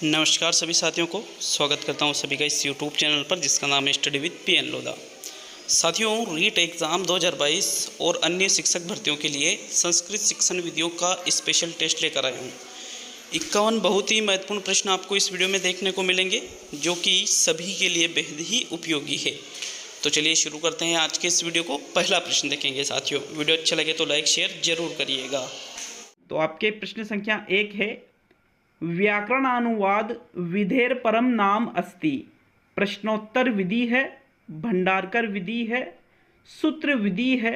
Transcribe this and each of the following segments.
नमस्कार सभी साथियों को स्वागत करता हूं सभी का इस YouTube चैनल पर जिसका नाम है स्टडी विद PN लोधा। साथियों, रीट एग्ज़ाम 2022 और अन्य शिक्षक भर्तियों के लिए संस्कृत शिक्षण विधियों का स्पेशल टेस्ट लेकर आया हूं। 51 बहुत ही महत्वपूर्ण प्रश्न आपको इस वीडियो में देखने को मिलेंगे जो कि सभी के लिए बेहद ही उपयोगी है। तो चलिए शुरू करते हैं आज के इस वीडियो को। पहला प्रश्न देखेंगे साथियों। वीडियो अच्छा लगे तो लाइक शेयर जरूर करिएगा। तो आपके प्रश्न संख्या 1 है, व्याकरणानुवाद विधेर परम नाम अस्ति। प्रश्नोत्तर विधि है, भंडारकर विधि है, सूत्र विधि है,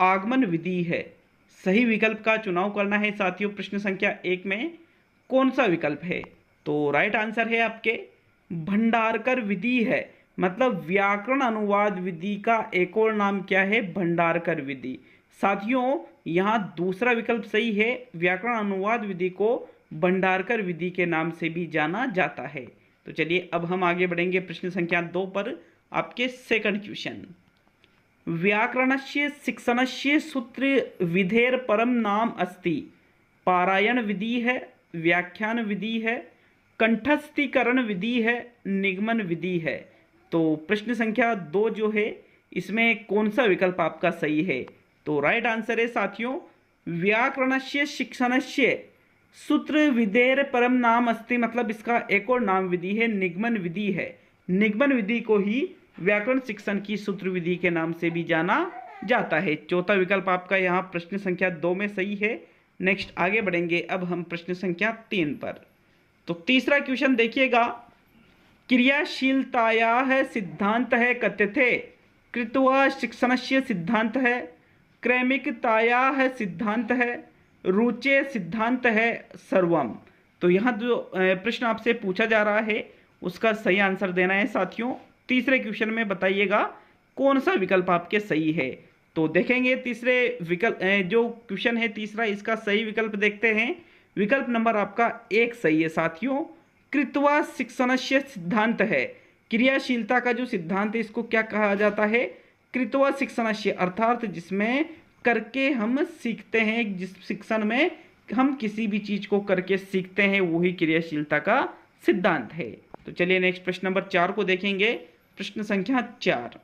आगमन विधि है। सही विकल्प का चुनाव करना है साथियों। प्रश्न संख्या 1 में कौन सा विकल्प है? तो राइट आंसर है आपके भंडारकर विधि है। मतलब व्याकरण अनुवाद विधि का एक और नाम क्या है? भंडारकर विधि। साथियों, यहाँ दूसरा विकल्प सही है। व्याकरण अनुवाद विधि को भंडारकर विधि के नाम से भी जाना जाता है। तो चलिए अब हम आगे बढ़ेंगे प्रश्न संख्या 2 पर। आपके सेकंड क्वेश्चन, व्याकरणस्य शिक्षणस्य सूत्र विधेर परम नाम अस्ति। पारायण विधि है, व्याख्यान विधि है, कंठस्थीकरण विधि है, निगमन विधि है। तो प्रश्न संख्या 2 जो है इसमें कौन सा विकल्प आपका सही है? तो राइट आंसर है साथियों व्याकरणस्य शिक्षणस्य सूत्र विधेर परम नाम अस्ति। मतलब इसका एक और नाम विधि है, निगमन विधि है। निगमन विधि को ही व्याकरण शिक्षण की सूत्र विधि के नाम से भी जाना जाता है। चौथा विकल्प आपका यहाँ प्रश्न संख्या 2 में सही है। नेक्स्ट आगे बढ़ेंगे अब हम प्रश्न संख्या 3 पर। तो तीसरा क्वेश्चन देखिएगा, क्रियाशीलतायाः सिद्धांत है कथ्यते कृत्वा शिक्षणस्य सिद्धांत है, क्रमिकतायाः सिद्धांत है, रुचे सिद्धांत है, सर्वम। तो यहाँ जो प्रश्न आपसे पूछा जा रहा है उसका सही आंसर देना है साथियों। तीसरे क्वेश्चन में बताइएगा कौन सा विकल्प आपके सही है। तो देखेंगे तीसरे विकल्प जो क्वेश्चन है तीसरा, इसका सही विकल्प देखते हैं। विकल्प नंबर आपका 1 सही है साथियों। कृत्वा शिक्षणस्य सिद्धांत है। क्रियाशीलता का जो सिद्धांत है इसको क्या कहा जाता है? कृत्वा शिक्षणस्य, अर्थात जिसमें करके हम सीखते हैं। जिस शिक्षण में हम किसी भी चीज को करके सीखते हैं वही क्रियाशीलता का सिद्धांत है। तो चलिए नेक्स्ट प्रश्न नंबर 4 को देखेंगे। प्रश्न संख्या 4,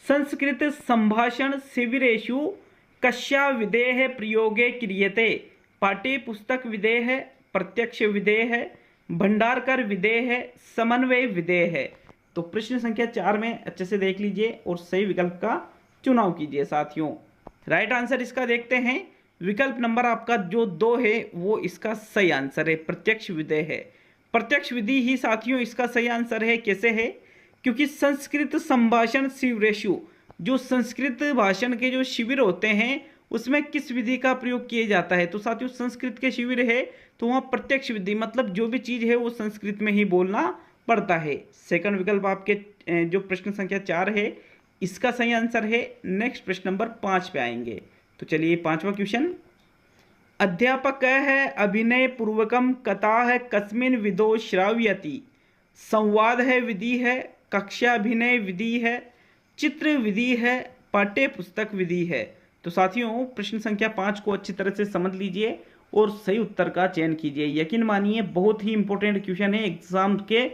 संस्कृत संभाषण शिविरेषु कस्या विधेः प्रयोगे क्रियते? पाठ्य पुस्तक विधेय है, प्रत्यक्ष विधेय है, भंडारकर विधेय है, समन्वय विधेय है। तो प्रश्न संख्या 4 में अच्छे से देख लीजिए और सही विकल्प का चुनाव कीजिए साथियों। राइट आंसर इसका देखते हैं। विकल्प नंबर आपका जो 2 है वो इसका सही आंसर है, प्रत्यक्ष विधेय है। प्रत्यक्ष विधि ही साथियों इसका सही आंसर है। कैसे है? क्योंकि संस्कृत संभाषण शिविरेषु, जो संस्कृत भाषण के जो शिविर होते हैं उसमें किस विधि का प्रयोग किया जाता है? तो साथियों संस्कृत के शिविर है तो वहाँ प्रत्यक्ष विधि, मतलब जो भी चीज है वो संस्कृत में ही बोलना पड़ता है। सेकंड विकल्प आपके जो प्रश्न संख्या 4 है इसका सही आंसर है। नेक्स्ट प्रश्न नंबर 5 पे आएंगे। तो चलिए 5वां क्वेश्चन, अध्यापक है अभिनय पूर्वकम कथा है कस्मिन विदो श्राव्यति। संवाद है विधि है, कक्षा अभिनय विधि है, चित्र विधि है, पाठ्य पुस्तक विधि है। तो साथियों प्रश्न संख्या 5 को अच्छी तरह से समझ लीजिए और सही उत्तर का चयन कीजिए। यकीन मानिए बहुत ही इंपॉर्टेंट क्वेश्चन है, एग्जाम के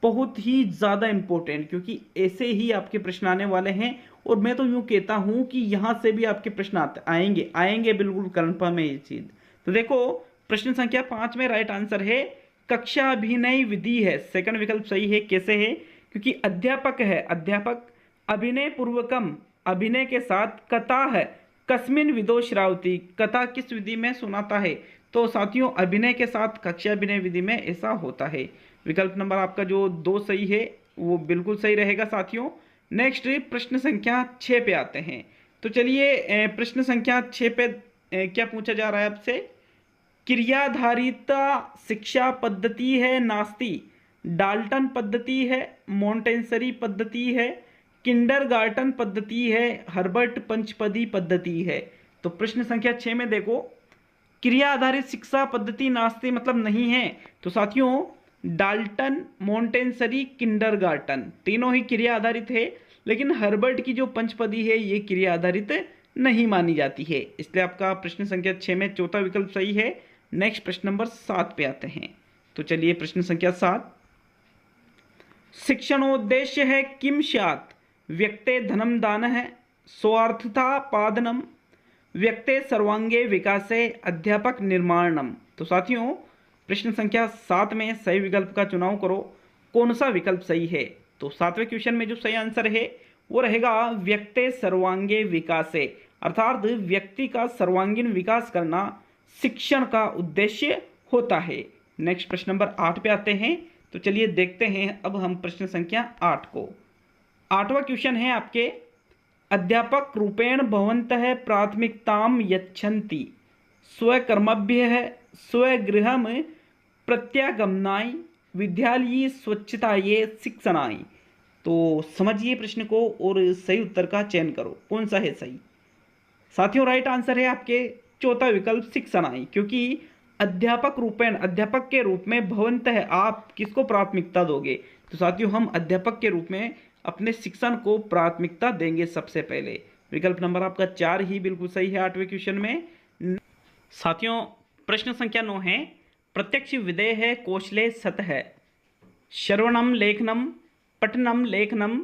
बहुत ही ज़्यादा इंपॉर्टेंट, क्योंकि ऐसे ही आपके प्रश्न आने वाले हैं। और मैं तो यूँ कहता हूँ कि यहाँ से भी आपके प्रश्न आएंगे बिल्कुल कन्फर्म है ये चीज़। तो देखो प्रश्न संख्या 5 में राइट आंसर है कक्षा अभिनय विधि है। सेकंड विकल्प सही है। कैसे है? क्योंकि अध्यापक है, अध्यापक अभिनय पूर्वकम, अभिनय के साथ, कथा है कस्मिन विदो श्रावती, कथा किस विधि में सुनाता है? तो साथियों अभिनय के साथ कक्षा अभिनय विधि में ऐसा होता है। विकल्प नंबर आपका जो 2 सही है वो बिल्कुल सही रहेगा साथियों। नेक्स्ट प्रश्न संख्या 6 पे आते हैं। तो चलिए प्रश्न संख्या 6 पे क्या पूछा जा रहा है आपसे? क्रियाधारिता शिक्षा पद्धति है नास्ति। डाल्टन पद्धति है, मोंटेसरी पद्धति है, किंडरगार्टन पद्धति है, हर्बर्ट पंचपदी पद्धति है। तो प्रश्न संख्या 6 में देखो क्रिया आधारित शिक्षा पद्धति नास्ति मतलब नहीं है। तो साथियों डाल्टन, मोंटेसरी, किंडरगार्टन तीनों ही क्रिया आधारित है, लेकिन हर्बर्ट की जो पंचपदी है ये क्रिया आधारित नहीं मानी जाती है। इसलिए आपका प्रश्न संख्या 6 में चौथा विकल्प सही है। नेक्स्ट प्रश्न नंबर 7 पे आते हैं। तो चलिए प्रश्न संख्या 7, शिक्षणोद्देश्य है किम स्यात् व्यक्ते धनम दान है स्वार्थता पादनम व्यक्ते सर्वांगे विकासे अध्यापक निर्माणम। तो साथियों प्रश्न संख्या 7 में सही विकल्प का चुनाव करो, कौन सा विकल्प सही है। तो 7वें क्वेश्चन में जो सही आंसर है वो रहेगा व्यक्ते सर्वांगे विकासे, अर्थात व्यक्ति का सर्वांगीण विकास करना शिक्षण का उद्देश्य होता है। नेक्स्ट प्रश्न नंबर 8 पे आते हैं। तो चलिए देखते हैं अब हम प्रश्न संख्या 8 को। 8वां क्वेश्चन है आपके, अध्यापक रूपेण भवन्तः प्राथमिकताम यच्छन्ति स्वकर्मभ्यः स्वगृहं प्रत्यागमनाय विद्यालयी स्वच्छतायै शिक्षणाय। तो समझिए प्रश्न को और सही उत्तर का चयन करो, कौन सा है सही। साथियों राइट आंसर है आपके चौथा विकल्प शिक्षणाय, क्योंकि अध्यापक रूपेण अध्यापक के रूप में भवन्तः आप किसको प्राथमिकता दोगे। तो साथियों हम अध्यापक के रूप में अपने शिक्षण को प्राथमिकता देंगे सबसे पहले। विकल्प नंबर आपका 4 ही बिल्कुल सही है 8वें क्वेश्चन में। साथियों प्रश्न संख्या 9 है, प्रत्यक्ष विधेय है कौशले सत है श्रवणम लेखनम पठनम लेखनम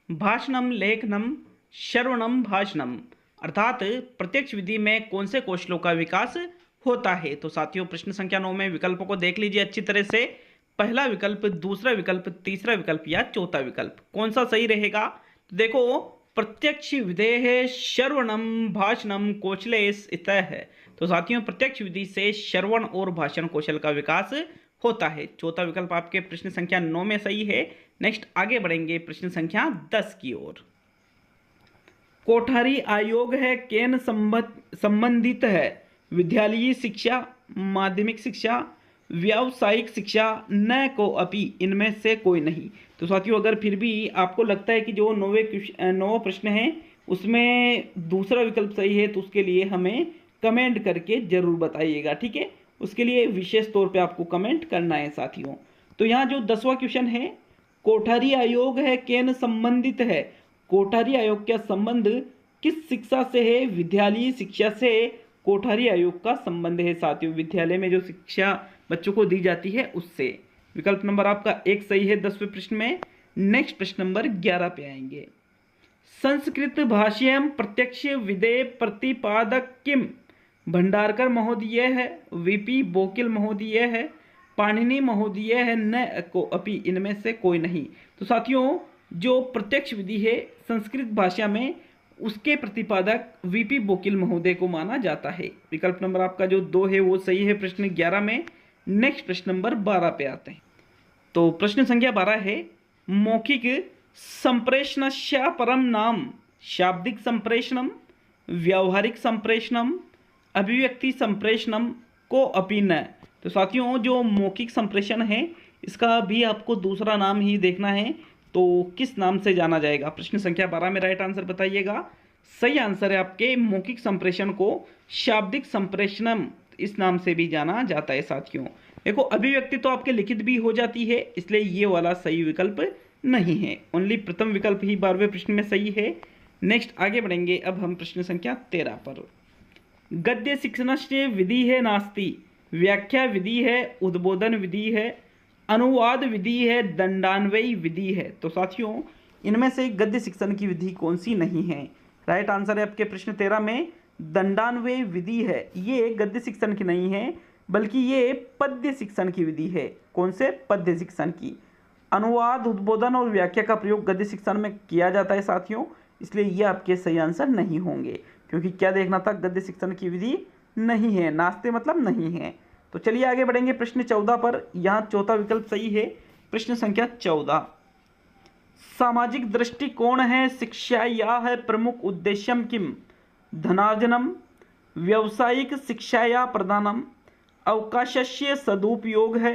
भाषणम लेखनम श्रवणम भाषणम, अर्थात प्रत्यक्ष विधि में कौन से कौशलों का विकास होता है। तो साथियों प्रश्न संख्या 9 में विकल्पों को देख लीजिए अच्छी तरह से, पहला विकल्प, दूसरा विकल्प, तीसरा विकल्प या चौथा विकल्प, कौन सा सही रहेगा। तो देखो प्रत्यक्ष विधेय है श्रवणम भाषणम कौशले इतः है। तो साथियों प्रत्यक्ष विधि से श्रवण और भाषण कौशल का विकास होता है। चौथा विकल्प आपके प्रश्न संख्या 9 में सही है। नेक्स्ट आगे बढ़ेंगे प्रश्न संख्या 10 की ओर। कोठारी आयोग है केन संबंधित है विद्यालयी शिक्षा, माध्यमिक शिक्षा, व्यावसायिक शिक्षा, न को अपि, इनमें से कोई नहीं। तो साथियों अगर फिर भी आपको लगता है कि जो 9वां प्रश्न है उसमें दूसरा विकल्प सही है तो उसके लिए हमें कमेंट करके जरूर बताइएगा, ठीक है। उसके लिए विशेष तौर पे आपको कमेंट करना है साथियों। तो यहाँ जो 10वां क्वेश्चन है, कोठारी आयोग है केन संबंधित है, कोठारी आयोग का संबंध किस शिक्षा से है, विद्यालयी शिक्षा से कोठारी आयोग का संबंध है साथियों, विद्यालय में जो शिक्षा बच्चों को दी जाती है उससे। विकल्प नंबर आपका 1 सही है 10वें प्रश्न में। नेक्स्ट प्रश्न नंबर 11 पे आएंगे। संस्कृत भाष्यम प्रत्यक्ष विधेय प्रतिपादक किम, भंडारकर महोदय है, वीपी बोकिल महोदय है, पाणिनि महोदय है, न को अपि, इनमें से कोई नहीं। तो साथियों जो प्रत्यक्ष विधि है संस्कृत भाषा में उसके प्रतिपादक वीपी बोकिल महोदय को माना जाता है। विकल्प नंबर आपका जो 2 है वो सही है प्रश्न 11 में। नेक्स्ट प्रश्न नंबर 12 पे आते हैं। तो प्रश्न संख्या 12 है, मौखिक संप्रेषणस्य परम नाम शाब्दिक संप्रेषणम, व्यावहारिक संप्रेषणम, अभिव्यक्ति संप्रेषणम को अपि न। तो साथियों जो मौखिक संप्रेषण है इसका भी आपको दूसरा नाम ही देखना है, तो किस नाम से जाना जाएगा। प्रश्न संख्या 12 में राइट आंसर बताइएगा। सही आंसर है आपके मौखिक संप्रेषण को शाब्दिक संप्रेषणम इस नाम से भी जाना जाता है साथियों। देखो अभिव्यक्ति तो आपके लिखित भी हो जाती है, इसलिए ये वाला सही विकल्प नहीं है, ओनली प्रथम विकल्प ही 12वें प्रश्न में सही है। नेक्स्ट आगे बढ़ेंगे अब हम प्रश्न संख्या 13 पर। गद्य शिक्षणस्य विधि है नास्ति, व्याख्या विधि है, उद्बोधन विधि है, अनुवाद विधि है, दंडान्वयी विधि है। तो साथियों इनमें से गद्य शिक्षण की विधि कौन सी नहीं है। राइट आंसर है आपके प्रश्न 13 में दंडान्वयी विधि है। ये गद्य शिक्षण की नहीं है बल्कि ये पद्य शिक्षण की विधि है। कौन से, पद्य शिक्षण की। अनुवाद, उद्बोधन और व्याख्या का प्रयोग गद्य शिक्षण में किया जाता है साथियों, इसलिए ये आपके सही आंसर नहीं होंगे, क्योंकि क्या देखना था, गद्य शिक्षण की विधि नहीं है, नास्ते मतलब नहीं है। तो चलिए आगे बढ़ेंगे प्रश्न 14 पर। यहाँ चौथा विकल्प सही है। प्रश्न संख्या 14, सामाजिक दृष्टिकोण है शिक्षा या है प्रमुख उद्देश्यम किम, धनार्जनम, व्यावसायिक शिक्षाया प्रदानम, अवकाशस्य सदुपयोग है,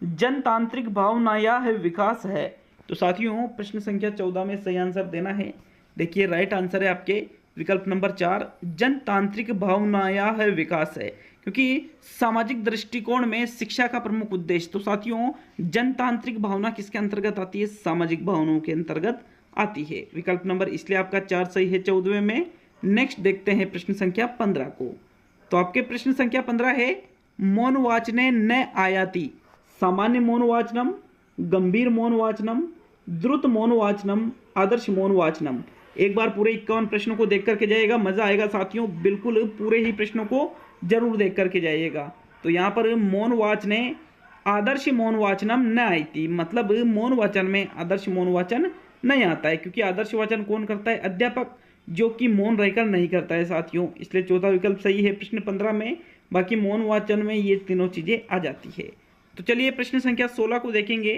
जनतांत्रिक भावनाया है विकास है। तो साथियों प्रश्न संख्या 14 में सही आंसर देना है। देखिए राइट आंसर है आपके विकल्प नंबर 4, जनतांत्रिक भावनाया है विकास है, क्योंकि सामाजिक दृष्टिकोण में शिक्षा का प्रमुख उद्देश्य। तो साथियों जनतांत्रिक भावना किसके अंतर्गत आती है, सामाजिक भावनाओं के अंतर्गत आती है। विकल्प नंबर इसलिए आपका 4 सही है 14वें में। नेक्स्ट देखते हैं प्रश्न संख्या 15 को। तो आपके प्रश्न संख्या 15 है, मौन वाचने न आयाति सामान्य मौनवाचनम, गंभीर मौनवाचनम, द्रुत मौनवाचनम, आदर्श मौनवाचनम। एक बार पूरे 51 प्रश्नों को देख करके जाइएगा, मजा आएगा साथियों, बिल्कुल पूरे ही प्रश्नों को जरूर देख करके जाइएगा। तो यहाँ पर मौनवाचने आदर्श मौनवाचनम न आई थी, मतलब मौनवाचन में आदर्श मौनवाचन नहीं आता है, क्योंकि आदर्श वाचन कौन करता है? अध्यापक, जो कि मौन रहकर नहीं करता है साथियों। इसलिए चौथा विकल्प सही है प्रश्न 15 में। बाकी मौन वाचन में ये तीनों चीजें आ जाती है। तो चलिए प्रश्न संख्या 16 को देखेंगे।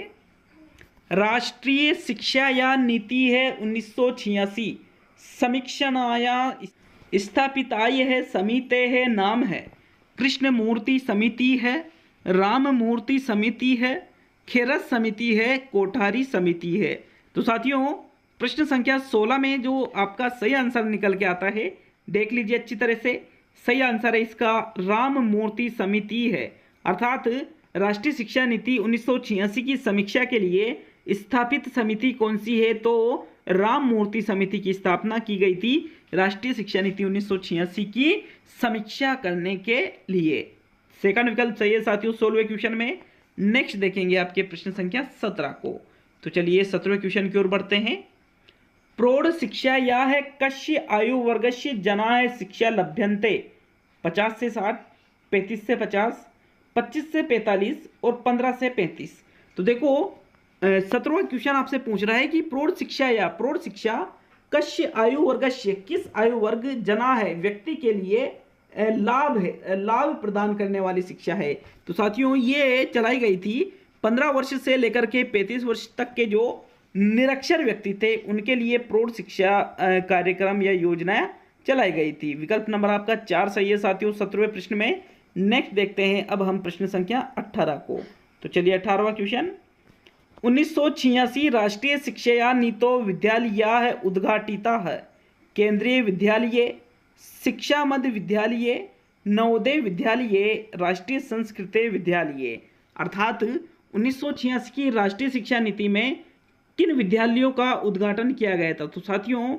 राष्ट्रीय शिक्षा या नीति है 1986, समीक्षणाया स्थापिताय है, समिते है, नाम है कृष्ण मूर्ति समिति है, राम मूर्ति समिति है, खेरस समिति है, कोठारी समिति है। तो साथियों प्रश्न संख्या 16 में जो आपका सही आंसर निकल के आता है, देख लीजिए अच्छी तरह से। सही आंसर है इसका राम मूर्ति समिति है, अर्थात राष्ट्रीय शिक्षा नीति 1986 की समीक्षा के लिए स्थापित समिति कौन सी है? तो राम मूर्ति समिति की स्थापना की गई थी राष्ट्रीय शिक्षा नीति 1986 की समीक्षा करने के लिए। सेकंड विकल्प सही है साथियों 16वें क्वेश्चन में। नेक्स्ट देखेंगे आपके प्रश्न संख्या 17 को। तो चलिए 17वें क्वेश्चन की ओर बढ़ते हैं। प्रौढ़ शिक्षा या है कस्य आयु वर्गस्य जनाः शिक्षा लभ्यन्ते? 50 से 60, 35 से 50, 25 से 45 और 15 से 35। तो देखो 17वां क्वेश्चन आपसे पूछ रहा है कि प्रौढ़ शिक्षा या प्रौढ़ शिक्षा कस्य आयु वर्गस्य, किस आयु वर्ग जना है, व्यक्ति के लिए लाभ है, लाभ प्रदान करने वाली शिक्षा है। तो साथियों ये चलाई गई थी 15 वर्ष से लेकर के 35 वर्ष तक के जो निरक्षर व्यक्ति थे उनके लिए प्रौढ़ शिक्षा कार्यक्रम या योजना चलाई गई थी। विकल्प नंबर आपका 4 सही है साथियों 17वें प्रश्न में। नेक्स्ट देखते हैं अब हम प्रश्न संख्या 18 को। तो चलिए 18वां क्वेश्चन। 1986 राष्ट्रीय शिक्षा नीतो विद्यालय उद्घाटिता है, केंद्रीय विद्यालय, शिक्षा मध्य विद्यालय, नवोदय विद्यालय, राष्ट्रीय संस्कृत विद्यालय। अर्थात 1986 की राष्ट्रीय शिक्षा नीति में किन विद्यालयों का उद्घाटन किया गया था? तो साथियों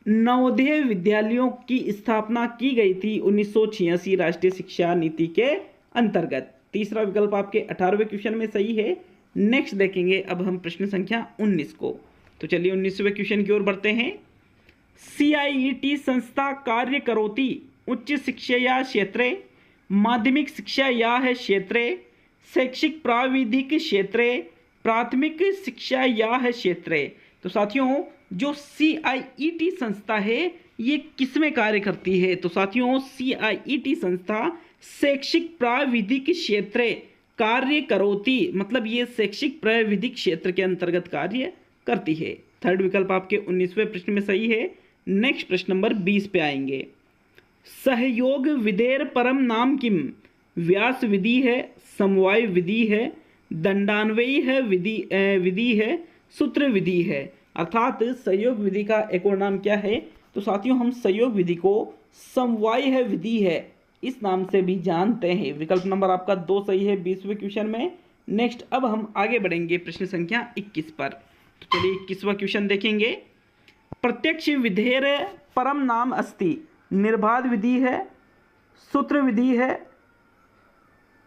नवोदय विद्यालयों की स्थापना की गई थी 1986 राष्ट्रीय शिक्षा नीति के अंतर्गत। तीसरा विकल्प आपके 18वें क्वेश्चन में सही है। नेक्स्ट देखेंगे अब हम प्रश्न संख्या 19 को। तो चलिए 19वें क्वेश्चन की ओर बढ़ते हैं। CIET संस्था कार्य करोति उच्च शिक्षा या क्षेत्रे, माध्यमिक शिक्षा या है क्षेत्रे, शैक्षिक प्राविधिक क्षेत्रे, प्राथमिक शिक्षा या है क्षेत्रे। तो साथियों जो CIET संस्था है ये किसमें कार्य करती है? तो साथियों CIET संस्था शैक्षिक प्राविधिक क्षेत्रे कार्य करोति, मतलब ये शैक्षिक प्राविधिक क्षेत्र के अंतर्गत कार्य करती है। थर्ड विकल्प आपके 19वें प्रश्न में सही है। नेक्स्ट प्रश्न नंबर 20 पे आएंगे। सहयोग विधेर परम नाम किम? व्यास विधि है, समवाय विधि है, दंडान्वयी है, विधि है, सूत्र विधि है। अर्थात सहयोग विधि का एक और नाम क्या है? तो साथियों हम सहयोग विधि को समवाय है विधि है इस नाम से भी जानते हैं। विकल्प नंबर आपका 2 सही है 20वें क्वेश्चन में। नेक्स्ट अब हम आगे बढ़ेंगे प्रश्न संख्या 21 पर। तो चलिए 21वां क्वेश्चन देखेंगे। प्रत्यक्ष विधेर परम नाम अस्ति, निर्बाध विधि है, सूत्र विधि है,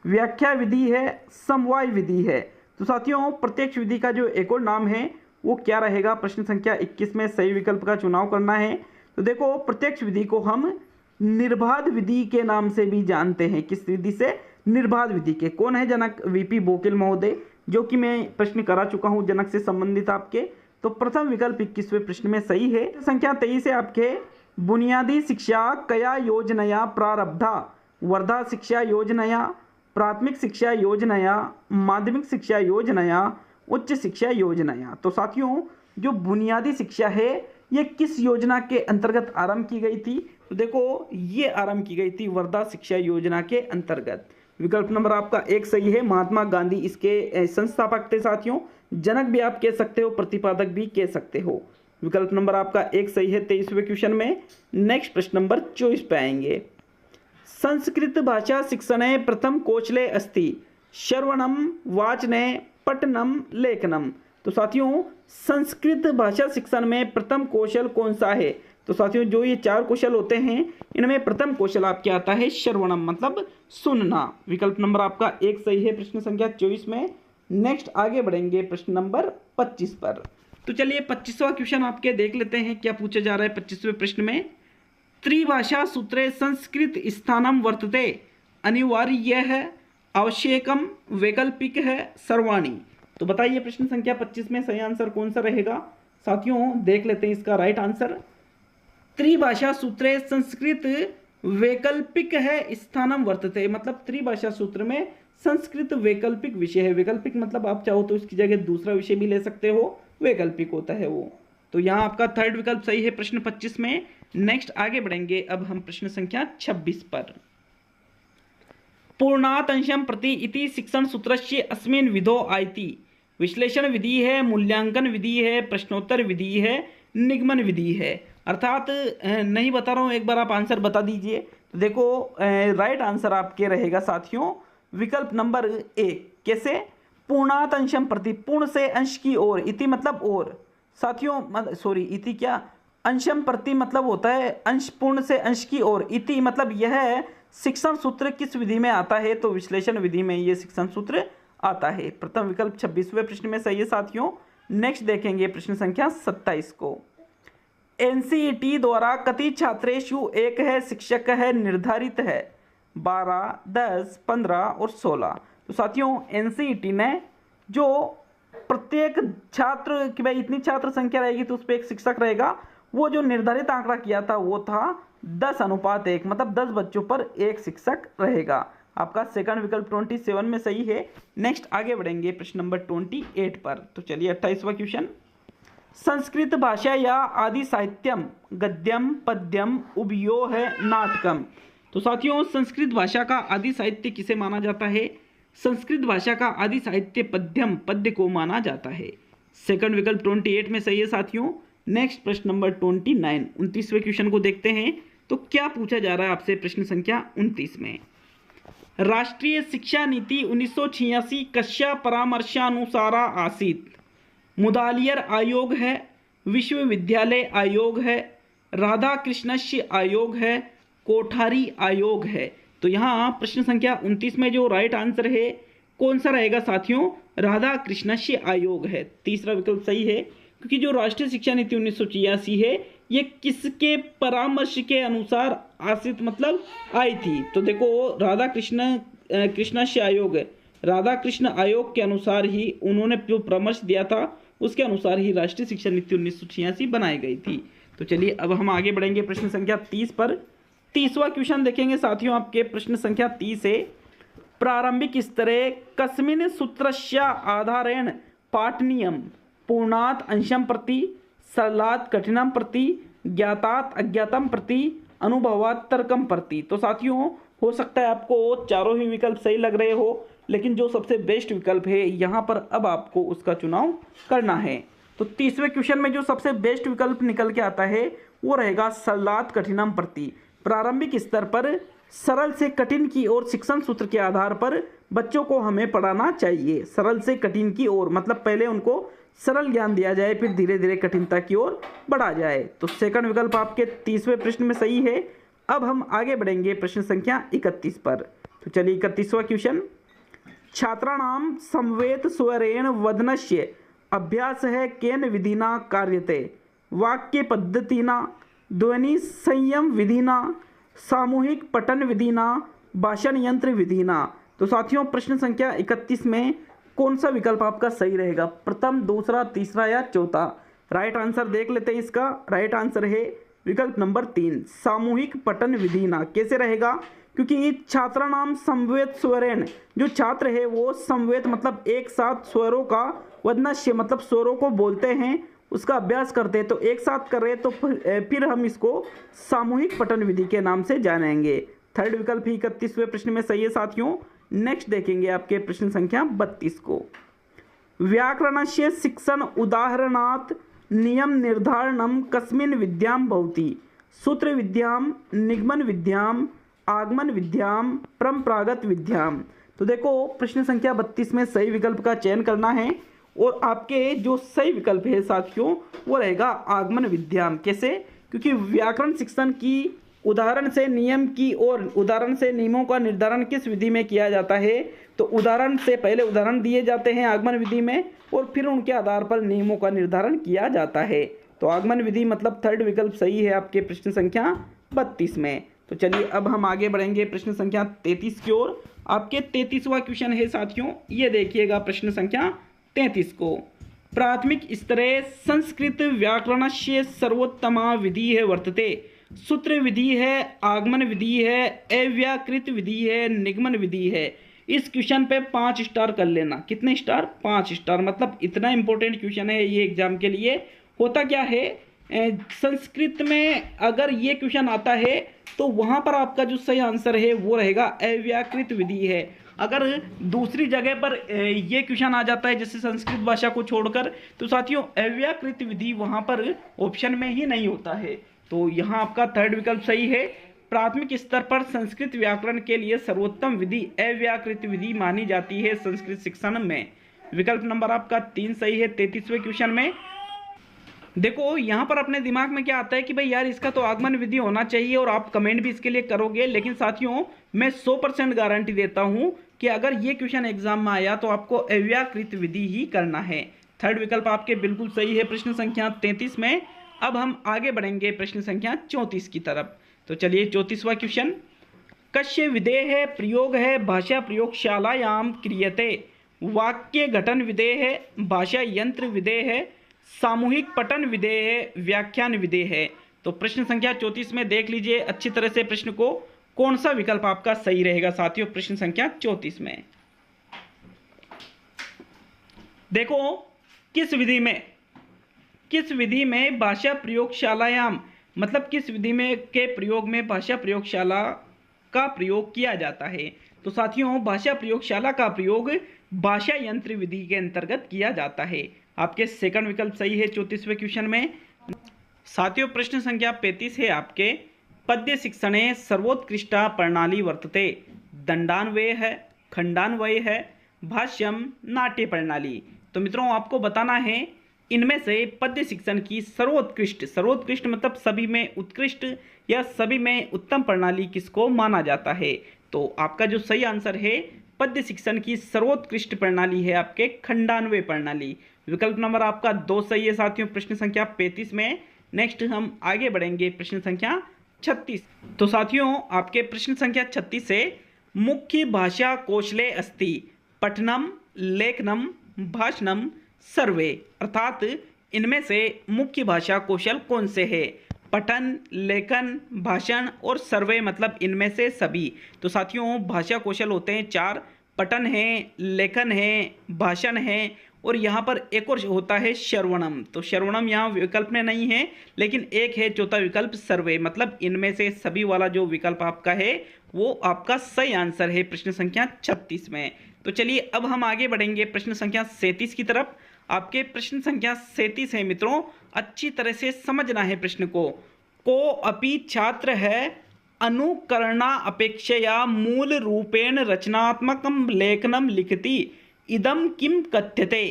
व्याख्या विधि है, समवाय विधि है। तो साथियों प्रत्यक्ष विधि का जो एक और नाम है वो क्या रहेगा? प्रश्न संख्या 21 में सही विकल्प का चुनाव करना है। तो देखो प्रत्यक्ष विधि को हम निर्बाध विधि के नाम से भी जानते हैं। किस विधि से? निर्बाध विधि के। कौन है जनक? VP बोकिल महोदय, जो कि मैं प्रश्न करा चुका हूं जनक से संबंधित आपके। तो प्रथम विकल्प 21वें प्रश्न में सही है। संख्या 23 है आपके। बुनियादी शिक्षा कया योजनया प्रारब्धा? वर्धा शिक्षा योजनया, प्राथमिक शिक्षा योजनया, माध्यमिक शिक्षा योजनया, उच्च शिक्षा योजनया। तो साथियों जो बुनियादी शिक्षा है ये किस योजना के अंतर्गत आरंभ की गई थी? तो देखो ये आरंभ की गई थी वर्धा शिक्षा योजना के अंतर्गत। विकल्प नंबर आपका 1 सही है। महात्मा गांधी इसके संस्थापक थे साथियों। जनक भी आप कह सकते हो, प्रतिपादक भी कह सकते हो। विकल्प नंबर आपका 1 सही है 23वें क्वेश्चन में। नेक्स्ट प्रश्न नंबर 24 पे आएंगे। संस्कृत भाषा शिक्षणे प्रथम कौशले अस्ति, श्रवणम, वाचने, पठनम, लेखनम। तो साथियों संस्कृत भाषा शिक्षण में प्रथम कौशल कौन सा है? तो साथियों जो ये 4 कौशल होते हैं इनमें प्रथम कौशल आपके आता है श्रवणम, मतलब सुनना। विकल्प नंबर आपका 1 सही है प्रश्न संख्या 24 में। नेक्स्ट आगे बढ़ेंगे प्रश्न नंबर 25 पर। तो चलिए 25वां क्वेश्चन आपके देख लेते हैं क्या पूछा जा रहा है 25वें प्रश्न में। त्रिभाषा सूत्रे संस्कृत स्थानम वर्तते, अनिवार्य है, आवश्यकम, वैकल्पिक है, सर्वाणी। तो बताइए प्रश्न संख्या 25 में सही आंसर कौन सा रहेगा। साथियों देख लेते हैं इसका राइट आंसर। त्रिभाषा सूत्रे संस्कृत वैकल्पिक है स्थानम वर्तते, मतलब त्रिभाषा सूत्र में संस्कृत वैकल्पिक विषय है। वैकल्पिक मतलब आप चाहो तो इसकी जगह दूसरा विषय भी ले सकते हो, वैकल्पिक होता है वो। तो यहाँ आपका थर्ड विकल्प सही है प्रश्न 25 में। नेक्स्ट आगे बढ़ेंगे अब हम प्रश्न संख्या 26 पर। पूर्णात अंशम प्रति इति शिक्षण सूत्रस्य अस्मिन् विधौ आयति। विश्लेषण विधि है, मूल्यांकन विधि है, प्रश्नोत्तर विधि है, निगमन विधि है। अर्थात नहीं बता रहा हूँ, एक बार आप आंसर बता दीजिए। तो देखो राइट आंसर आपके रहेगा साथियों विकल्प नंबर ए। कैसे? पूर्णात अंशम प्रति, पूर्ण से अंश की ओर, इति मतलब और। साथियों सॉरी इति क्या, अंशम प्रति मतलब होता है अंश, पूर्ण से अंश की ओर। इति मतलब यह शिक्षण सूत्र किस विधि में आता है, तो विश्लेषण विधि में ये शिक्षण सूत्र आता है। प्रथम विकल्प 26वें प्रश्न में सही है साथियों। नेक्स्ट देखेंगे प्रश्न संख्या 27 को। एनसीईटी द्वारा कति छात्रेषु एक है शिक्षक है निर्धारित है, 12, 10, 15 और 16। तो साथियों एनसीईटी ने जो प्रत्येक छात्र की भाई इतनी छात्र संख्या रहेगी तो उस पर एक शिक्षक रहेगा, वो जो निर्धारित आंकड़ा किया था वो था 10:1, मतलब 10 बच्चों पर एक शिक्षक रहेगा। आपका सेकंड विकल्प 27 में सही है। नेक्स्ट आगे बढ़ेंगे प्रश्न नंबर 28 पर। तो चलिए 28वां क्वेश्चन। संस्कृत भाषा या आदि साहित्यम गद्यम पद्यम उभयो है नाटकम। तो साथियों संस्कृत भाषा का आदि साहित्य किसे माना जाता है? संस्कृत भाषा का आदि साहित्य पद्यम, पद्य को माना जाता है। सेकंड विकल्प 28 में सही है साथियों। नेक्स्ट प्रश्न नंबर 29, 29वें क्वेश्चन को देखते हैं। तो क्या पूछा जा रहा है आपसे प्रश्न संख्या 29 में। राष्ट्रीय शिक्षा नीति 1986 कस्या परामर्शानुसारा आसीत। मुदालियर आयोग है, विश्वविद्यालय आयोग है, राधा कृष्णस्य आयोग है, कोठारी आयोग है। तो यहाँ प्रश्न संख्या 29 में जो राइट आंसर है कौन सा रहेगा साथियों? राधा कृष्णस्य आयोग है। तीसरा विकल्प सही है, क्योंकि जो राष्ट्रीय शिक्षा नीति 1986 है ये किसके परामर्श के अनुसार आसित मतलब आई थी? तो देखो राधा कृष्णस्य आयोग है, राधा कृष्ण आयोग के अनुसार ही उन्होंने जो परामर्श दिया था उसके अनुसार ही राष्ट्रीय शिक्षा नीति 1986 बनाई गई थी। तो चलिए अब हम आगे बढ़ेंगे प्रश्न संख्या 30 पर। 30वां क्वेश्चन देखेंगे साथियों आपके प्रश्न संख्या 30 है। प्रारंभिक स्तरे कस्मिन् सूत्रस्य आधारेण पाठनीयम पूर्णात अंशम प्रति, सरलात कठिनम प्रति, ज्ञातात अज्ञातम प्रति, अनुभवात तर्कम प्रति। तो साथियों हो सकता है आपको चारों ही विकल्प सही लग रहे हो, लेकिन जो सबसे बेस्ट विकल्प है यहाँ पर अब आपको उसका चुनाव करना है। तो 30वें क्वेश्चन में जो सबसे बेस्ट विकल्प निकल के आता है वो रहेगा सरलात कठिनम प्रति। प्रारंभिक स्तर पर सरल से कठिन की ओर शिक्षण सूत्र के आधार पर बच्चों को हमें पढ़ाना चाहिए। सरल से कठिन की ओर मतलब पहले उनको सरल ज्ञान दिया जाए, फिर धीरे धीरे कठिनता की ओर बढ़ा जाए। तो सेकंड विकल्प आपके 30वें प्रश्न में सही है। अब हम आगे बढ़ेंगे प्रश्न संख्या 31 पर। तो चलिए 31वां क्वेश्चन। छात्राणाम समवेत स्वरेण वदनस्य अभ्यास है केन विधिना कार्यते। वाक्य पद्धतिना, ध्वनि संयम विधिना, सामूहिक पठन विधिना, भाषण यंत्र विधिना। तो साथियों प्रश्न संख्या 31 में कौन सा विकल्प आपका सही रहेगा? प्रथम, दूसरा, तीसरा या चौथा? राइट आंसर देख लेते हैं इसका। राइट आंसर है विकल्प नंबर 3, सामूहिक पठन विधिना। कैसे रहेगा? क्योंकि छात्राणाम समवेत स्वरेण, जो छात्र है वो समवेत मतलब एक साथ स्वरों का, वदनस्य मतलब स्वरों को बोलते हैं, उसका अभ्यास करते हैं। तो एक साथ कर रहे हैं तो फिर हम इसको सामूहिक पठन विधि के नाम से जानेंगे। थर्ड विकल्प ही 31वें प्रश्न में सही है साथियों। नेक्स्ट देखेंगे आपके प्रश्न संख्या 32 को। व्याकरणस्य शिक्षण उदाहरणात् नियम निर्धारणम कस्मिन् विद्याम भवति। सूत्र विद्याम, निगमन विद्याम, आगमन विद्याम, परंपरागत विद्याम। तो देखो प्रश्न संख्या 32 में सही विकल्प का चयन करना है और आपके जो सही विकल्प है साथियों वो रहेगा आगमन विद्याम। कैसे? क्योंकि व्याकरण शिक्षण की उदाहरण से नियम की और उदाहरण से नियमों का निर्धारण किस विधि में किया जाता है, तो उदाहरण से पहले उदाहरण दिए जाते हैं आगमन विधि में और फिर उनके आधार पर नियमों का निर्धारण किया जाता है। तो आगमन विधि मतलब थर्ड विकल्प सही है आपके प्रश्न संख्या 32 में। तो चलिए अब हम आगे बढ़ेंगे प्रश्न संख्या 33 की ओर। आपके 33वां क्वेश्चन है साथियों, ये देखिएगा प्रश्न संख्या 33 को। प्राथमिक स्तरे संस्कृत व्याकरणस्य सर्वोत्तमा विधि है वर्तते। सूत्र विधि है, आगमन विधि है, अव्याकृत विधि है, निगमन विधि है। इस क्वेश्चन पे 5 स्टार कर लेना। कितने स्टार? 5 स्टार। मतलब इतना इंपॉर्टेंट क्वेश्चन है ये एग्जाम के लिए। होता क्या है, संस्कृत में अगर ये क्वेश्चन आता है तो वहाँ पर आपका जो सही आंसर है वो रहेगा अव्याकृत विधि है। अगर दूसरी जगह पर ये क्वेश्चन आ जाता है जैसे संस्कृत भाषा को छोड़कर, तो साथियों अव्याकृत विधि वहाँ पर ऑप्शन में ही नहीं होता है। तो यहाँ आपका थर्ड विकल्प सही है। प्राथमिक स्तर पर संस्कृत व्याकरण के लिए सर्वोत्तम विधि अव्याकृत विधि मानी जाती है संस्कृत शिक्षण में। विकल्प नंबर आपका 3 सही है 33वें क्वेश्चन में। देखो यहाँ पर अपने दिमाग में क्या आता है कि भाई यार इसका तो आगमन विधि होना चाहिए और आप कमेंट भी इसके लिए करोगे, लेकिन साथियों मैं 100% गारंटी देता हूँ कि अगर ये क्वेश्चन एग्जाम में आया तो आपको अव्याकृत विधि ही करना है। थर्ड विकल्प आपके बिल्कुल सही है प्रश्न संख्या 33 में। अब हम आगे बढ़ेंगे प्रश्न संख्या 34 की तरफ। तो चलिए 34वां क्वेश्चन। कस्य विधेय प्रयोग है भाषा प्रयोगशालायाम क्रियते। वाक्य घटन विधेय है, भाषा यंत्र विधेय है, सामूहिक पठन विधेय है, व्याख्यान विधेय है। तो प्रश्न संख्या 34 में देख लीजिए अच्छी तरह से प्रश्न को, कौन सा विकल्प आपका सही रहेगा साथियों प्रश्न संख्या 34 में। देखो किस विधि में भाषा प्रयोगशालायाम मतलब किस विधि में के प्रयोग में भाषा प्रयोगशाला का प्रयोग किया जाता है। तो साथियों भाषा प्रयोगशाला का प्रयोग भाषा यंत्र विधि के अंतर्गत किया जाता है। आपके सेकंड विकल्प सही है 34वें क्वेश्चन में। साथियों प्रश्न संख्या 35 है आपके, पद्य शिक्षणे सर्वोत्कृष्टा प्रणाली वर्तते। दंडान्वय है, खंडान्वय है, भाष्यम, नाट्य प्रणाली। तो मित्रों आपको बताना है इनमें से पद्य शिक्षण की सर्वोत्कृष्ट मतलब सभी में उत्कृष्ट या सभी में उत्तम प्रणाली किसको माना जाता है। तो आपका जो सही आंसर है पद्य शिक्षण की सर्वोत्कृष्ट प्रणाली है आपके खंडान्वय प्रणाली। विकल्प नंबर आपका 2 सही है साथियों प्रश्न संख्या 35 में। नेक्स्ट हम आगे बढ़ेंगे प्रश्न संख्या 36। तो साथियों आपके प्रश्न संख्या 36 से मुख्य भाषा कौशले अस्ति पठनम, लेखनम, भाषणम, सर्वे। अर्थात इनमें से मुख्य भाषा कौशल कौन से है? पठन, लेखन, भाषण और सर्वे मतलब इनमें से सभी। तो साथियों भाषा कौशल होते हैं 4, पठन है, लेखन है, भाषण है और यहाँ पर एक और होता है श्रवणम। तो श्रवणम यहाँ विकल्प में नहीं है, लेकिन एक है चौथा विकल्प सर्वे मतलब इनमें से सभी वाला जो विकल्प आपका है वो आपका सही आंसर है प्रश्न संख्या 36 में। तो चलिए अब हम आगे बढ़ेंगे प्रश्न संख्या 37 की तरफ। आपके प्रश्न संख्या 37 है मित्रों, अच्छी तरह से समझना है प्रश्न को अपि छात्र है अनुकरणा अपेक्षया मूल रूपेण रचनात्मकं लेखनम लिखति इदम किम कथ्यते।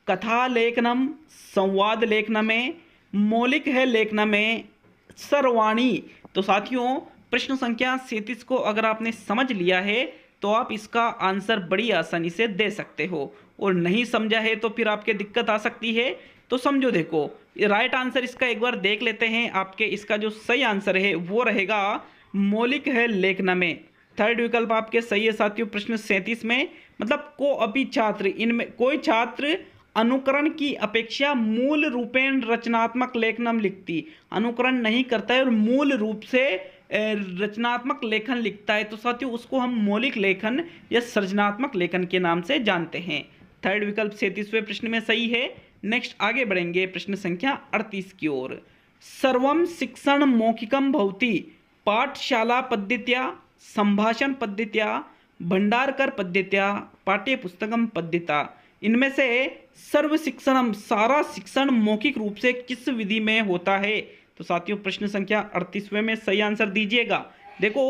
कथा लेखनम, संवाद लेखन में, मौलिक है लेखन में, सर्वाणी। तो साथियों प्रश्न संख्या 37 को अगर आपने समझ लिया है तो आप इसका आंसर बड़ी आसानी से दे सकते हो, और नहीं समझा है तो फिर आपके दिक्कत आ सकती है। तो समझो, देखो राइट आंसर इसका एक बार देख लेते हैं। आपके इसका जो सही आंसर है वो रहेगा मौलिक है लेखन में। थर्ड विकल्प आपके सही है साथियों प्रश्न 37 में। मतलब को अपि छात्र, इनमें कोई छात्र अनुकरण की अपेक्षा मूल रूपेण रचनात्मक लेखनम लिखती, अनुकरण नहीं करता है और मूल रूप से रचनात्मक लेखन लिखता है, तो साथियों उसको हम मौलिक लेखन या सृजनात्मक लेखन के नाम से जानते हैं। थर्ड विकल्प 37वें प्रश्न में सही है। नेक्स्ट आगे बढ़ेंगे प्रश्न संख्या 38 की ओर। सर्वम शिक्षण मौखिकम भवति पाठशाला पद्धत्या, संभाषण पद्धत्या, भंडारकर पद्धत्या, पाठ्य पुस्तकम पद्धता। इनमें से सर्व शिक्षणम सारा शिक्षण मौखिक रूप से किस विधि में होता है? तो साथियों प्रश्न संख्या 38वें में सही आंसर दीजिएगा। देखो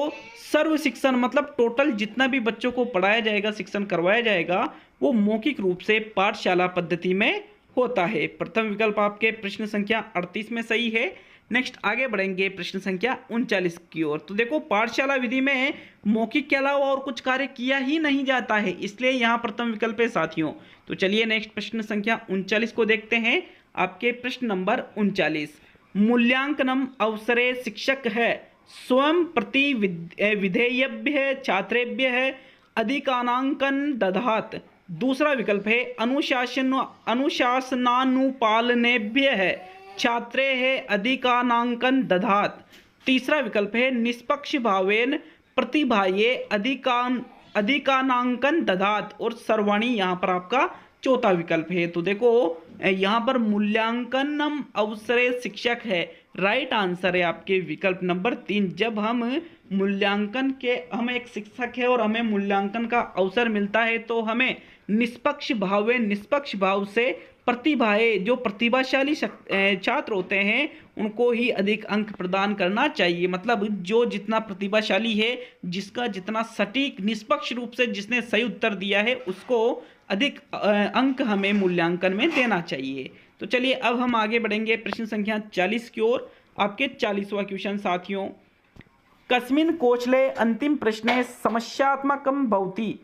सर्व शिक्षण मतलब टोटल जितना भी बच्चों को पढ़ाया जाएगा, शिक्षण करवाया जाएगा, वो मौखिक रूप से पाठशाला पद्धति में होता है। प्रथम विकल्प आपके प्रश्न संख्या 38 में सही है। नेक्स्ट आगे बढ़ेंगे प्रश्न संख्या 39 की ओर। तो देखो पाठशाला विधि में मौखिक के अलावा और कुछ कार्य किया ही नहीं जाता है, इसलिए यहाँ प्रथम विकल्प है साथियों। तो चलिए नेक्स्ट प्रश्न संख्या 39 को देखते हैं। आपके प्रश्न नंबर 39, मूल्यांकनम अवसरे शिक्षक है स्वयं प्रति विधेयभ्य छात्रेभ्य अधिकानांकन दधात। दूसरा विकल्प है अनुशासनानुपालनेभ्य है छात्रे है अधिकानांकन दधात। तीसरा विकल्प है निष्पक्ष भावेन प्रतिभाये अधिकानांकन दधात। और सर्वाणी यहाँ पर आपका चौथा विकल्प है। तो देखो यहाँ पर मूल्यांकनम अवसरे शिक्षक है, राइट आंसर है आपके विकल्प नंबर 3। जब हम मूल्यांकन के, हम एक शिक्षक है और हमें मूल्यांकन का अवसर मिलता है तो हमें निष्पक्ष भाव से प्रतिभाएं, जो प्रतिभाशाली छात्र होते हैं उनको ही अधिक अंक प्रदान करना चाहिए। मतलब जो जितना प्रतिभाशाली है, जिसका जितना सटीक निष्पक्ष रूप से जिसने सही उत्तर दिया है, उसको अधिक अंक हमें मूल्यांकन में देना चाहिए। तो चलिए अब हम आगे बढ़ेंगे प्रश्न संख्या 40 की ओर। आपके 40वां क्वेश्चन साथियों, कस्मिन् कौशले अंतिम प्रश्ने समस्यात्मकं भवति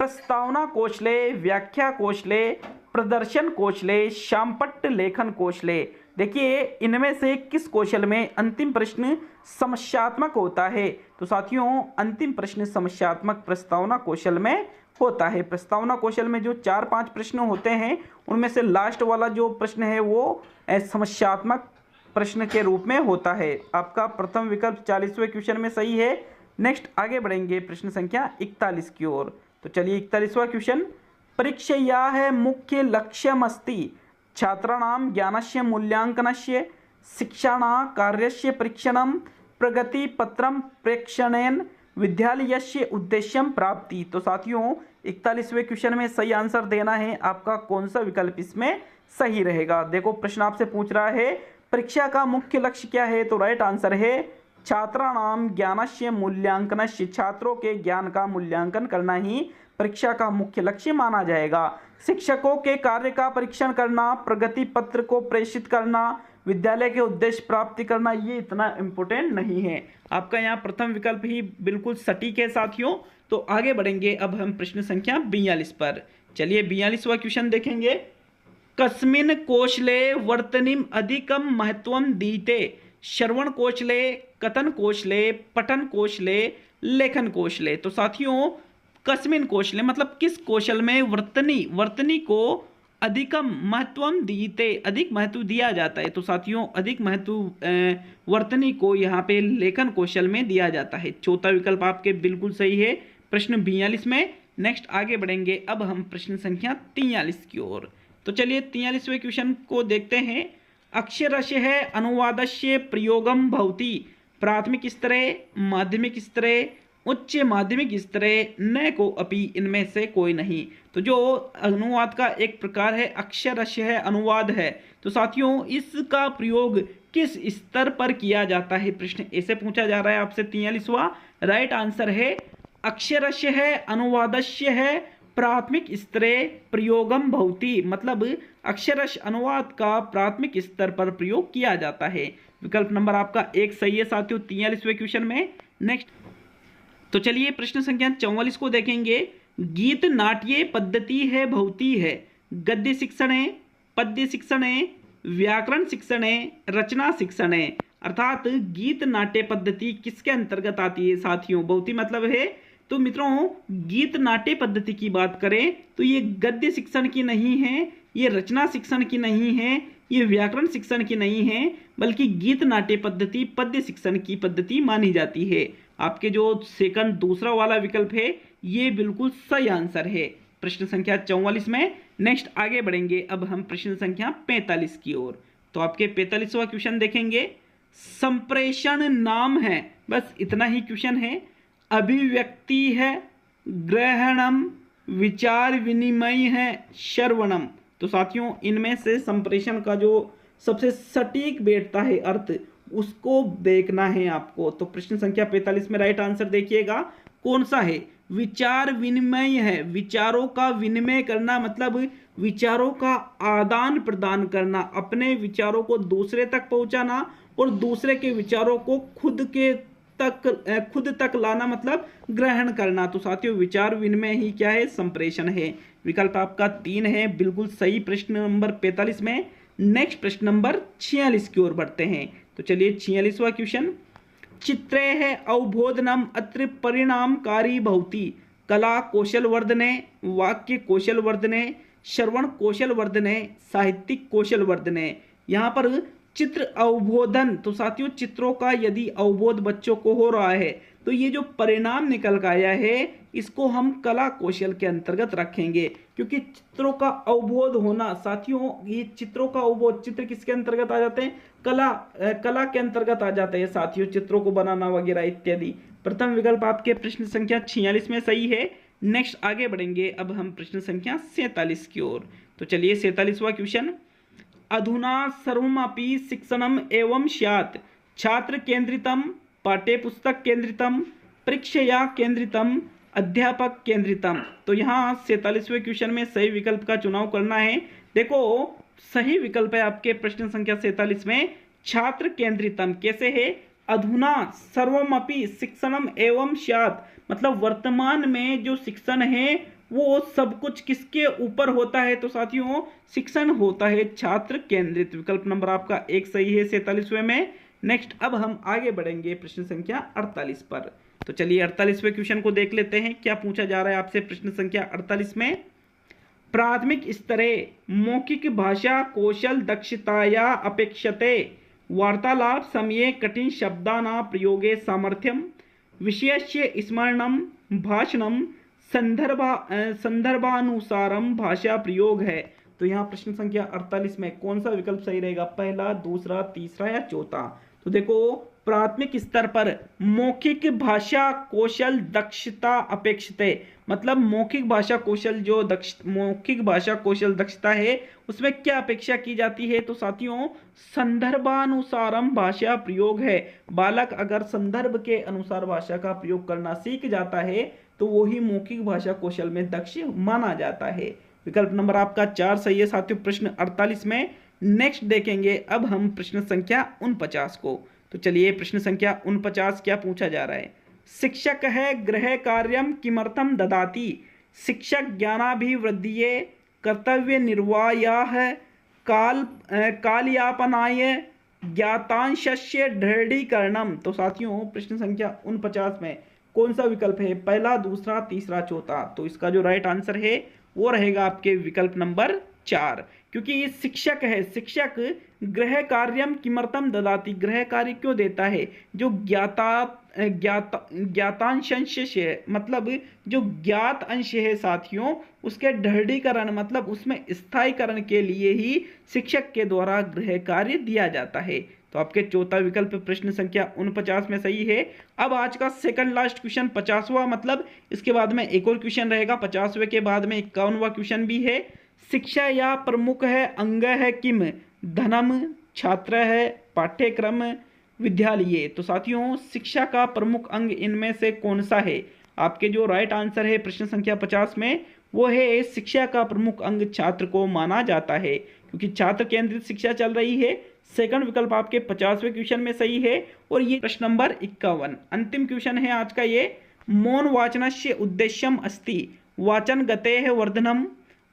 प्रस्तावना कौशले व्याख्या कौशले प्रदर्शन कौशले शामपट्ट लेखन कौशले। देखिए इनमें से किस कौशल में अंतिम प्रश्न समस्यात्मक होता है। तो साथियों अंतिम प्रश्न समस्यात्मक प्रस्तावना कौशल में होता है। प्रस्तावना कौशल में जो 4-5 प्रश्न होते हैं उनमें से लास्ट वाला जो प्रश्न है वो समस्यात्मक प्रश्न के रूप में होता है। आपका प्रथम विकल्प 40वें क्वेश्चन में सही है। नेक्स्ट आगे बढ़ेंगे प्रश्न संख्या 41 की ओर। तो चलिए 41वां क्वेश्चन, परीक्षायाः मुख्य लक्ष्यमस्ति छात्राणां ज्ञानस्य मूल्यांकनस्य शिक्षाणा कार्यस्य परीक्षणं प्रगतिपत्रं प्रेक्षणेन विद्यालयस्य उद्देश्यं प्राप्ति। तो साथियों 41वें क्वेश्चन में सही आंसर देना है। आपका कौन सा विकल्प इसमें सही रहेगा। देखो प्रश्न आपसे पूछ रहा है परीक्षा का मुख्य लक्ष्य क्या है। तो राइट आंसर है छात्राणाम ज्ञानस्य मूल्यांकनस्य, छात्रों के ज्ञान का मूल्यांकन करना ही परीक्षा का मुख्य लक्ष्य माना जाएगा। शिक्षकों के कार्य का परीक्षण करना, प्रगति पत्र को प्रेषित करना, विद्यालय के उद्देश्य प्राप्ति करना, ये इतना इम्पोर्टेंट नहीं है। आपका यहाँ प्रथम विकल्प ही बिल्कुल सटीक है साथियों। तो आगे बढ़ेंगे अब हम प्रश्न संख्या 42 पर। चलिए 42वां क्वेश्चन देखेंगे, कस्मिन् कौशले वर्तनीम अधिकम महत्वम दीते श्रवण कौशले कथन कौशले पठन कौशले लेखन कौशले। तो साथियों कस्मिन् कौशले मतलब किस कौशल में वर्तनी को अधिकम महत्वम दीते, अधिक महत्व दिया जाता है। तो साथियों अधिक महत्व वर्तनी को यहाँ पे लेखन कौशल में दिया जाता है। चौथा विकल्प आपके बिल्कुल सही है प्रश्न 42 में। नेक्स्ट आगे बढ़ेंगे अब हम प्रश्न संख्या 43 की ओर। तो चलिए 43वें क्वेश्चन को देखते हैं, अक्षरस्य अनुवादस्य प्रयोगम भवति प्राथमिक स्तरे माध्यमिक स्तरे उच्च माध्यमिक स्तरे न को अपि, इनमें से कोई नहीं। तो जो अनुवाद का एक प्रकार है अक्षरस्य है, अनुवाद है। तो साथियों इसका प्रयोग किस स्तर पर किया जाता है, प्रश्न ऐसे पूछा जा रहा है आपसे 43वां। राइट आंसर है अक्षरस्य है अनुवादस्य है प्राथमिक स्तरे प्रयोगम भवति, मतलब अक्षरश अनुवाद का प्राथमिक स्तर पर प्रयोग किया जाता है। विकल्प नंबर आपका 1 सही है साथियों 43वें क्वेश्चन में। नेक्स्ट तो चलिए प्रश्न संख्या 44 को देखेंगे, गीत नाट्य पद्धति है भवति है गद्य शिक्षणे पद्य शिक्षणे व्याकरण शिक्षणे रचना शिक्षणे। अर्थात गीत नाट्य पद्धति किसके अंतर्गत आती है साथियों, भवति मतलब है। तो मित्रों गीत नाट्य पद्धति की बात करें तो ये गद्य शिक्षण की नहीं है, ये रचना शिक्षण की नहीं है, ये व्याकरण शिक्षण की नहीं है, बल्कि गीत नाट्य पद्धति पद्य शिक्षण की पद्धति मानी जाती है। आपके जो सेकंड दूसरा वाला विकल्प है ये बिल्कुल सही आंसर है प्रश्न संख्या 44 में। नेक्स्ट आगे बढ़ेंगे अब हम प्रश्न संख्या 45 की ओर। तो आपके 45वां क्वेश्चन देखेंगे, संप्रेषण नाम है, बस इतना ही क्वेश्चन है, अभिव्यक्ति है, ग्रहणम, विचार विनिमय है, श्रवणम। तो साथियों इनमें से संप्रेषण का जो सबसे सटीक बैठता है अर्थ उसको देखना है आपको। तो प्रश्न संख्या 45 में राइट आंसर देखिएगा कौन सा है, विचार विनिमय है। विचारों का विनिमय करना मतलब विचारों का आदान प्रदान करना, अपने विचारों को दूसरे तक पहुंचाना और दूसरे के विचारों को खुद तक लाना मतलब ग्रहण करना। तो साथियों विचार विनिमय ही क्या है, संप्रेषण है। विकल्प आपका 3 है, बिल्कुल सही। प्रश्न नंबर 45 में नेक्स्ट प्रश्न नंबर 46 की ओर बढ़ते हैं। तो चलिए 46वां क्वेश्चन, चित्रे है अवबोधनम अत्र परिणामकारी भवति कला कौशल वर्धने, वाक्य कौशल वर्धने, श्रवण कौशल वर्धने, साहित्यिक कौशल वर्धने। यहाँ पर चित्र अवबोधन, तो साथियों चित्रों का यदि अवबोध बच्चों को हो रहा है तो ये जो परिणाम निकल कर आया है इसको हम कला कौशल के अंतर्गत रखेंगे, क्योंकि चित्रों का अवबोध होना साथियों, ये चित्रों का अवबोध, चित्र किसके अंतर्गत आ जाते हैं, कला के अंतर्गत आ जाते हैं साथियों, चित्रों को बनाना वगैरह इत्यादि। प्रथम विकल्प आपके प्रश्न संख्या 46 में सही है। नेक्स्ट आगे बढ़ेंगे अब हम प्रश्न संख्या 47 की ओर। तो चलिए 47वां क्वेश्चन, अधुना सर्वमपि शिक्षणम एवं स्यात् छात्र केंद्रितम, पाठ्यपुस्तक केंद्रितम, परीक्षया केंद्रितम, अध्यापक केंद्रितम। तो यहाँ 47वें क्वेश्चन में सही विकल्प का चुनाव करना है। देखो सही विकल्प है आपके प्रश्न संख्या 47 में छात्र केंद्रितम। कैसे है, अधुना सर्वमपि शिक्षणम एवं स्यात्, मतलब वर्तमान में जो शिक्षण है वो सब कुछ किसके ऊपर होता है, तो साथियों शिक्षण होता है छात्र केंद्रित। विकल्प नंबर आपका 1 सही है 47वें में। नेक्स्ट अब हम आगे बढ़ेंगे प्रश्न संख्या 48 पर। तो चलिए 48वें क्वेश्चन को देख लेते हैं, क्या पूछा जा रहा है आपसे प्रश्न संख्या 48 में। प्राथमिक स्तरे मौखिक भाषा कौशल दक्षताया अपेक्षते वार्तालाप समये कठिन शब्दाना प्रयोगे सामर्थ्यम, विषयस्य स्मरणम, भाषणम, संदर्भानुसारम भाषा प्रयोग है। तो यहाँ प्रश्न संख्या 48 में कौन सा विकल्प सही रहेगा, पहला, दूसरा, तीसरा या चौथा। तो देखो प्राथमिक स्तर पर मौखिक भाषा कौशल दक्षता अपेक्षित, मतलब मौखिक भाषा कौशल जो मौखिक भाषा कौशल दक्षता है उसमें क्या अपेक्षा की जाती है, तो साथियों संदर्भानुसारम भाषा प्रयोग है। बालक अगर संदर्भ के अनुसार भाषा का प्रयोग करना सीख जाता है तो वही मौखिक भाषा कौशल में दक्ष माना जाता है। विकल्प नंबर आपका 4 सही है साथियों प्रश्न 48 में। नेक्स्ट देखेंगे अब हम प्रश्न संख्या 49 को। तो चलिए प्रश्न संख्या 49 क्या पूछा जा रहा है, शिक्षक है गृह कार्यम किमर्थम ददाति, शिक्षक ज्ञानाभिवृद्धिये कर्तव्य निर्वाहाय कालयापनाय ज्ञातांशस्य दृढ़ीकरणम। तो साथियों प्रश्न संख्या 49 में कौन सा विकल्प है, पहला, दूसरा, तीसरा, चौथा। तो इसका जो राइट आंसर है वो रहेगा आपके विकल्प नंबर 4, क्योंकि ये शिक्षक है, शिक्षक गृह कार्यम किमर्थम ददाति, गृह कार्य क्यों देता है, जो ज्ञातांश है, मतलब जो ज्ञात अंश है साथियों उसके दृढ़ीकरण मतलब उसमें स्थायीकरण के लिए ही शिक्षक के द्वारा गृह कार्य दिया जाता है। तो आपके चौथा विकल्प प्रश्न संख्या 49 में सही है। अब आज का सेकंड लास्ट क्वेश्चन 50वां, मतलब इसके बाद में एक और क्वेश्चन रहेगा 50वें के बाद में 51वां क्वेश्चन भी है। शिक्षा या प्रमुख है अंग है किम, धनम, छात्र है, पाठ्यक्रम, विद्यालय। तो साथियों शिक्षा का प्रमुख अंग इनमें से कौन सा है, आपके जो राइट आंसर है प्रश्न संख्या 50 में वो है शिक्षा का प्रमुख अंग छात्र को माना जाता है, क्योंकि छात्र केंद्रित शिक्षा चल रही है। सेकंड विकल्प आपके 50वें क्वेश्चन में सही है। और ये प्रश्न नंबर 51 अंतिम क्वेश्चन है आज का, ये मौन वाचनस्य उद्देश्यम अस्ति वाचन गतेः वर्धनम,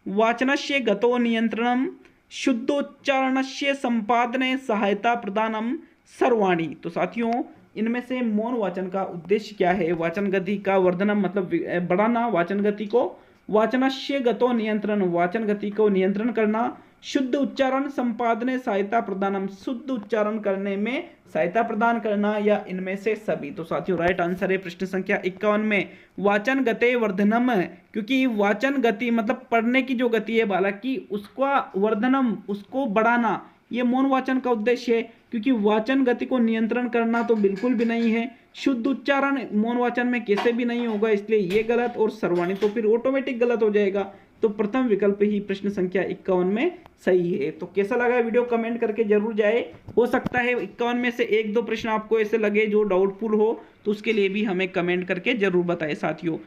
वाचनस्य गतो नियंत्रणम, शुद्धोच्चारणस्य संपादने सहायता प्रदानम, सर्वाणी। तो साथियों इनमें से मौन वाचन का उद्देश्य क्या है, वाचन गति का वर्धनम मतलब बढ़ाना वाचन गति को, वाचनस्य गतो नियंत्रण वाचन गति को नियंत्रण करना, शुद्ध उच्चारण संपादने सहायता प्रदानम शुद्ध उच्चारण करने में सहायता प्रदान करना, या इनमें से सभी। तो साथियों राइट आंसर है प्रश्न संख्या 51 में वाचन गते वर्धनम, क्योंकि वाचन गति मतलब पढ़ने की जो गति है बालक की उसका वर्धनम उसको बढ़ाना ये मौन वाचन का उद्देश्य है, क्योंकि वाचन गति को नियंत्रण करना तो बिल्कुल भी नहीं है। शुद्ध उच्चारण मौन वाचन में कैसे भी नहीं होगा, इसलिए ये गलत, और सर्वाणी तो फिर ऑटोमेटिक गलत हो जाएगा। तो प्रथम विकल्प ही प्रश्न संख्या 51 में सही है। तो कैसा लगा वीडियो कमेंट करके जरूर जाए, हो सकता है 51 में से 1-2 प्रश्न आपको ऐसे लगे जो डाउटफुल हो, तो उसके लिए भी हमें कमेंट करके जरूर बताएं साथियों।